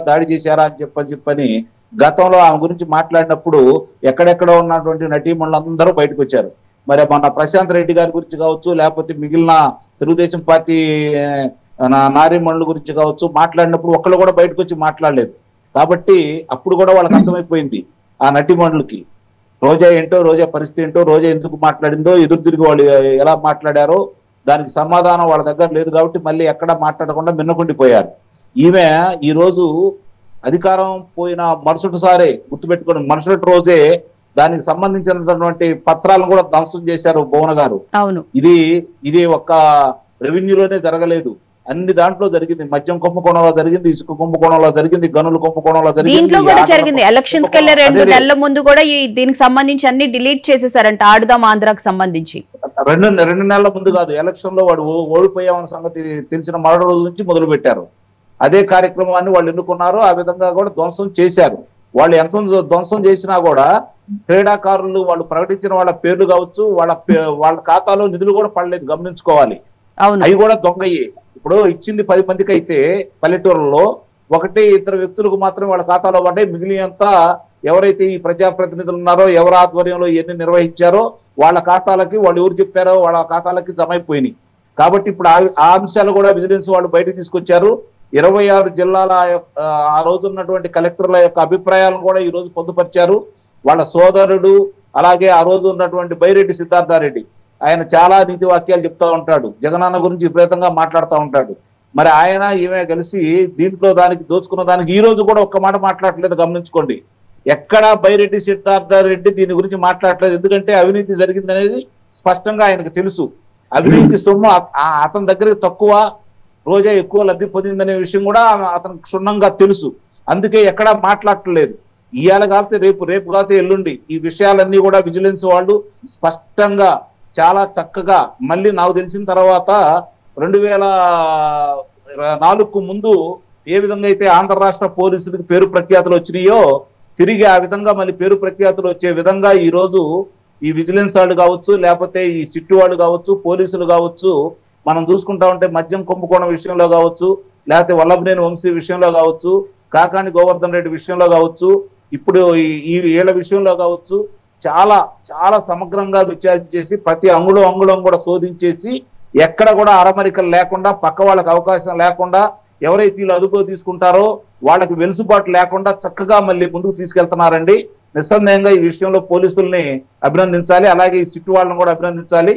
దాడి చేశారా అని చెప్పని గతంలో ఆమె గురించి మాట్లాడినప్పుడు ఎక్కడెక్కడో ఉన్నటువంటి నటీమణులందరూ బయటకు వచ్చారు. మరి మన ప్రశాంత్ రెడ్డి గారి గురించి కావచ్చు, లేకపోతే మిగిలిన తెలుగుదేశం పార్టీ నారీమణుల గురించి కావచ్చు మాట్లాడినప్పుడు ఒక్కళ్ళు కూడా బయటకు వచ్చి మాట్లాడలేదు. కాబట్టి అప్పుడు కూడా వాళ్ళకి అర్థమైపోయింది ఆ నటీమణులకి రోజా ఏంటో, రోజా పరిస్థితి ఏంటో, రోజా ఎందుకు మాట్లాడిందో, ఎదురు తిరిగి వాళ్ళు ఎలా మాట్లాడారో దానికి సమాధానం వాళ్ళ దగ్గర లేదు. కాబట్టి మళ్ళీ ఎక్కడ మాట్లాడకుండా మిన్నకుండిపోయారు. ఈమె ఈ రోజు అధికారం పోయిన మరుసటి సారే గుర్తుపెట్టుకుని మరుసటి రోజే దానికి సంబంధించినటువంటి పత్రాలను కూడా ధ్వంసం చేశారు భువన గారు. అవును, ఇది ఒక్క రెవెన్యూలోనే జరగలేదు, అన్ని దాంట్లో జరిగింది. మద్యం కుంభకోణంలో జరిగింది, ఇసుక కుంభకోణంలో జరిగింది, గనుల కుంభకోణంలో జరిగింది. ఎలక్షన్స్ కి వెళ్ళే 2 నెలల ముందు కూడా దీనికి సంబంధించి అన్ని డిలీట్ చేసేసారంట. ఆడుదాం ఆంధ్రాకి సంబంధించి 2 నెలల ముందు కాదు, ఎలక్షన్ లో వాడు ఓడిపోయామన్న సంగతి తెలిసిన మరో రోజు నుంచి మొదలు పెట్టారు. అదే కార్యక్రమాన్ని వాళ్ళు ఎన్నుకున్నారు, ఆ విధంగా కూడా ధ్వంసం చేశారు. వాళ్ళు ఎంత ధ్వంసం చేసినా కూడా క్రీడాకారులు వాళ్ళు ప్రకటించిన వాళ్ళ పేర్లు కావచ్చు, వాళ్ళ ఖాతాలో నిధులు కూడా పడలేదు, గమనించుకోవాలి. అవి కూడా దొంగయ్యి. ఇప్పుడు ఇచ్చింది 10 మందికి అయితే పల్లెటూరులో 1-2 వ్యక్తులకు మాత్రమే వాళ్ళ ఖాతాలో పడ్డాయి. మిగిలినంతా ఎవరైతే ఈ ప్రజాప్రతినిధులు ఉన్నారో, ఎవరి ఆధ్వర్యంలో ఎన్ని నిర్వహించారో వాళ్ళ ఖాతాలకి, వాళ్ళు ఎవరు చెప్పారో వాళ్ళ ఖాతాలకి జమ అయిపోయినాయి. కాబట్టి ఇప్పుడు ఆ అంశాలు కూడా విజిలెన్స్ వాళ్ళు బయటకు తీసుకొచ్చారు. 26 జిల్లాల ఆ రోజు ఉన్నటువంటి కలెక్టర్ల యొక్క అభిప్రాయాలను కూడా ఈ రోజు పొందుపరిచారు. వాళ్ళ సోదరుడు, అలాగే ఆ రోజు ఉన్నటువంటి బైరెడ్డి సిద్ధార్థారెడ్డి, ఆయన చాలా నీతి వాక్యాలు చెప్తా ఉంటాడు, జగనన్న గురించి విపరీతంగా మాట్లాడుతూ ఉంటాడు. మరి ఆయన ఈమె కలిసి దీంట్లో దానికి దోచుకున్న దానికి ఈ రోజు కూడా ఒక్క మాట మాట్లాడలేదు, గమనించుకోండి. ఎక్కడా బైరెడ్డి సిద్ధార్థారెడ్డి దీని గురించి మాట్లాడలేదు. ఎందుకంటే అవినీతి జరిగిందనేది స్పష్టంగా ఆయనకు తెలుసు. అవినీతి సొమ్ము అతని దగ్గర తక్కువ, రోజా ఎక్కువ లబ్ధి పొందిందనే విషయం కూడా అతనికి క్షుణ్ణంగా తెలుసు. అందుకే ఎక్కడా మాట్లాడట్లేదు. ఇవాళ కాకపోతే రేపు కాకపోతే ఎల్లుండి ఈ విషయాలన్నీ కూడా విజిలెన్స్ వాళ్ళు స్పష్టంగా చాలా చక్కగా, మళ్ళీ నాకు తెలిసిన తర్వాత 2004కు ముందు ఏ విధంగా అయితే ఆంధ్ర రాష్ట్ర పోలీసులకు పేరు ప్రఖ్యాతులు వచ్చినాయో తిరిగి ఆ విధంగా మళ్ళీ పేరు ప్రఖ్యాతులు వచ్చే విధంగా ఈ రోజు ఈ విజిలెన్స్ వాళ్ళు కావచ్చు, లేకపోతే ఈ సిట్టు వాళ్ళు కావచ్చు, పోలీసులు కావచ్చు, మనం చూసుకుంటా ఉంటే మద్యం కుంభకోణం విషయంలో కావచ్చు, లేకపోతే వల్లభనేని వంశీ విషయంలో కావచ్చు, కాకాని గోవర్ధన్ రెడ్డి విషయంలో కావచ్చు, ఇప్పుడు ఈ వీళ్ళ విషయంలో కావచ్చు, చాలా చాలా సమగ్రంగా విచారించేసి ప్రతి అంగుళం కూడా శోధించేసి ఎక్కడ కూడా అరమరికలు లేకుండా, పక్క వాళ్ళకి అవకాశం లేకుండా, ఎవరైతే వీళ్ళు అదుపులో తీసుకుంటారో వాళ్ళకి వెలుసుబాటు లేకుండా చక్కగా మళ్ళీ ముందుకు తీసుకెళ్తున్నారండి. నిస్సందేహంగా ఈ విషయంలో పోలీసుల్ని అభినందించాలి, అలాగే ఈ సిట్టు వాళ్ళని కూడా అభినందించాలి.